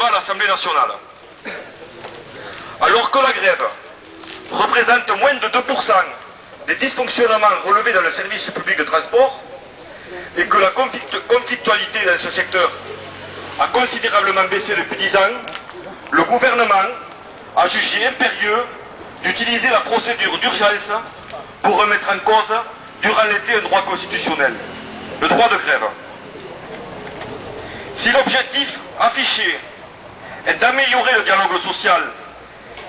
débat à l'Assemblée nationale. Alors que la grève représente moins de 2% des dysfonctionnements relevés dans le service public de transport et que la conflictualité dans ce secteur a considérablement baissé depuis 10 ans, le gouvernement a jugé impérieux d'utiliser la procédure d'urgence pour remettre en cause, durant l'été, un droit constitutionnel, le droit de grève. Si l'objectif affiché est d'améliorer le dialogue social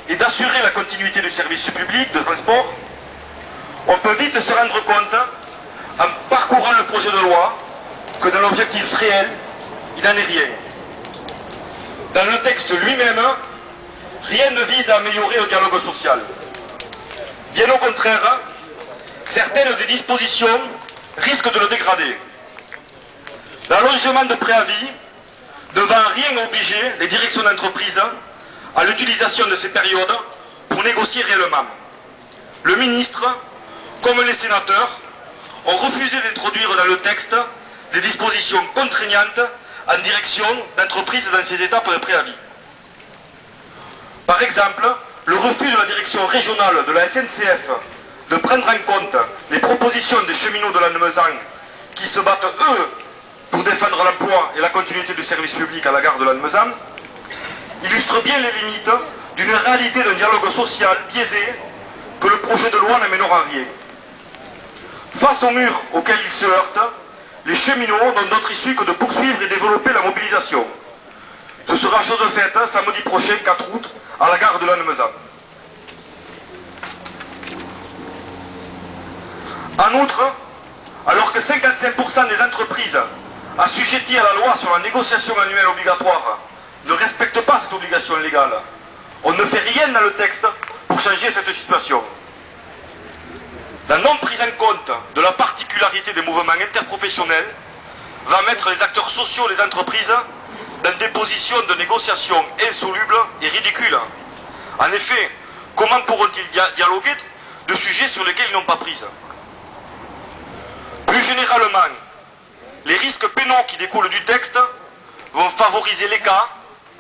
et d'assurer la continuité du service public de transport, on peut vite se rendre compte, en parcourant le projet de loi, que dans l'objectif réel, il n'en est rien. Dans le texte lui-même, rien ne vise à améliorer le dialogue social. Bien au contraire, certaines des dispositions risquent de le dégrader. L'allongement de préavis devant rien obliger les directions d'entreprise à l'utilisation de ces périodes pour négocier réellement. Le ministre, comme les sénateurs, ont refusé d'introduire dans le texte des dispositions contraignantes en direction d'entreprises dans ces étapes de préavis. Par exemple, le refus de la direction régionale de la SNCF de prendre en compte les propositions des cheminots de Lannemezan qui se battent, eux, pour défendre l'emploi et la continuité du service public à la gare de Lannemezan, illustre bien les limites d'une réalité d'un dialogue social biaisé que le projet de loi n'amènera rien. Face au mur auquel ils se heurtent, les cheminots n'ont d'autre issue que de poursuivre et développer la mobilisation. Ce sera chose faite samedi prochain, 4 août, à la gare de Lannemezan. En outre, alors que 55% des entreprises assujetties à la loi sur la négociation annuelle obligatoire ne respectent pas cette obligation légale, on ne fait rien dans le texte pour changer cette situation. La non-prise en compte de la particularité des mouvements interprofessionnels va mettre les acteurs sociaux des entreprises dans des positions de négociation insolubles et ridicules. En effet, comment pourront-ils dialoguer de sujets sur lesquels ils n'ont pas prise? Plus généralement, les risques pénaux qui découlent du texte vont favoriser les cas,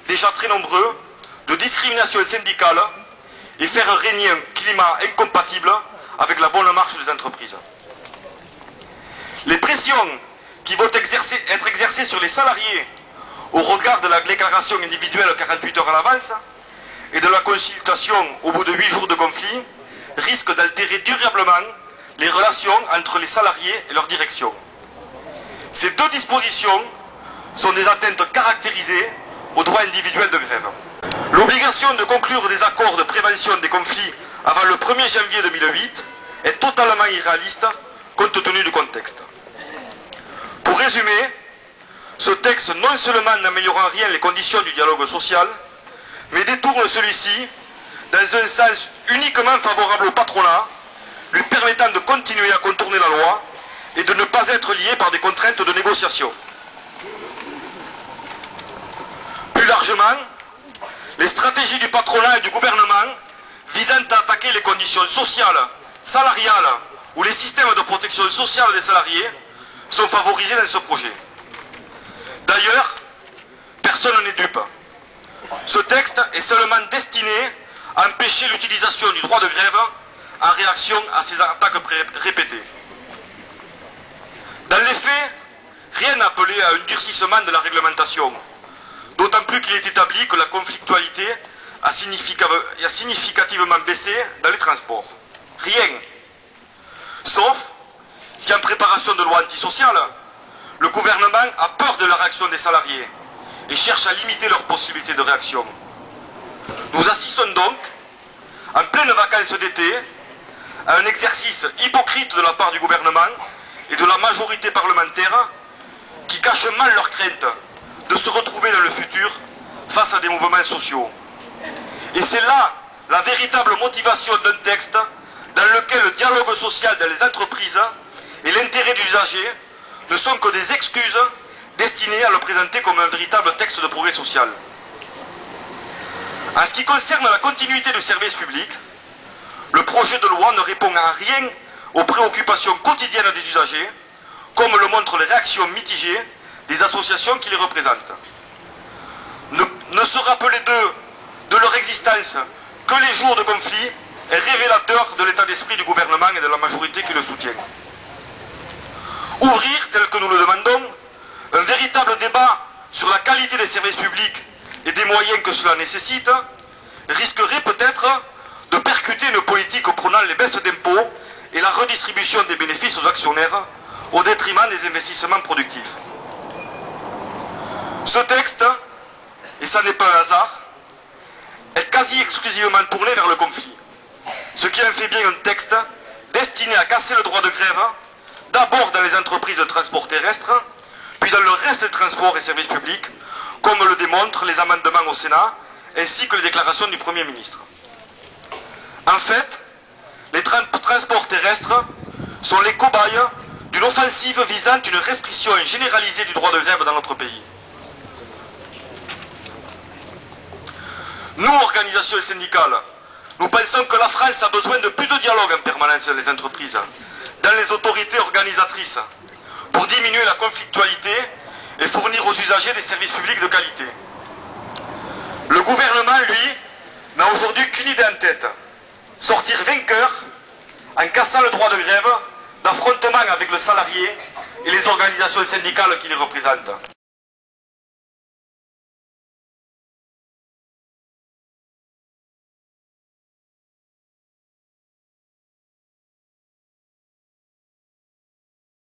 déjà très nombreux, de discrimination syndicale et faire régner un climat incompatible avec la bonne marche des entreprises. Les pressions qui vont être exercées sur les salariés au regard de la déclaration individuelle 48 heures à l'avance et de la consultation au bout de 8 jours de conflit risquent d'altérer durablement les relations entre les salariés et leur direction. Ces deux dispositions sont des atteintes caractérisées au droit individuel de grève. L'obligation de conclure des accords de prévention des conflits avant le 1er janvier 2008 est totalement irréaliste compte tenu du contexte. Pour résumer, ce texte non seulement n'améliore en rien les conditions du dialogue social, mais détourne celui-ci dans un sens uniquement favorable au patronat, lui permettant de continuer à contourner la loi et de ne pas être lié par des contraintes de négociation. Plus largement, les stratégies du patronat et du gouvernement visant à attaquer les conditions sociales, salariales ou les systèmes de protection sociale des salariés sont favorisés dans ce projet. D'ailleurs, personne n'est dupe. Ce texte est seulement destiné à empêcher l'utilisation du droit de grève en réaction à ces attaques répétées. Dans les faits, rien n'a appelé à un durcissement de la réglementation, d'autant plus qu'il est établi que la conflictualité a significativement baissé dans les transports. Rien. Sauf si en préparation de loi antisociale, le gouvernement a peur de la réaction des salariés et cherche à limiter leurs possibilités de réaction. Nous assistons donc, en pleine vacances d'été, à un exercice hypocrite de la part du gouvernement et de la majorité parlementaire qui cachent mal leur crainte de se retrouver dans le futur face à des mouvements sociaux. Et c'est là la véritable motivation d'un texte dans lequel le dialogue social dans les entreprises et l'intérêt des usagers ne sont que des excuses destinées à le présenter comme un véritable texte de progrès social. En ce qui concerne la continuité du service public, le projet de loi ne répond en rien aux préoccupations quotidiennes des usagers, comme le montrent les réactions mitigées des associations qui les représentent. ne se rappeler d'eux, de leur existence, que les jours de conflit est révélateur de l'état d'esprit du gouvernement et de la majorité qui le soutient. Ouvrir, tel que nous le demandons, un véritable débat sur la qualité des services publics et des moyens que cela nécessite, risquerait peut-être de percuter une politique prônant les baisses d'impôts et la redistribution des bénéfices aux actionnaires au détriment des investissements productifs. Ce texte, et ça n'est pas un hasard, est quasi exclusivement tourné vers le conflit. Ce qui en fait bien un texte destiné à casser le droit de grève, d'abord dans les entreprises de transport terrestre, puis dans le reste des transports et services publics, comme le démontrent les amendements au Sénat, ainsi que les déclarations du Premier ministre. En fait, les transports terrestres sont les cobayes d'une offensive visant une restriction généralisée du droit de grève dans notre pays. Nous, organisations syndicales, nous pensons que la France a besoin de plus de dialogue en permanence dans les entreprises, dans les autorités organisatrices, pour diminuer la conflictualité et fournir aux usagers des services publics de qualité. Le gouvernement, lui, n'a aujourd'hui qu'une idée en tête, sortir vainqueur en cassant le droit de grève, d'affrontement avec le salarié et les organisations syndicales qui les représentent.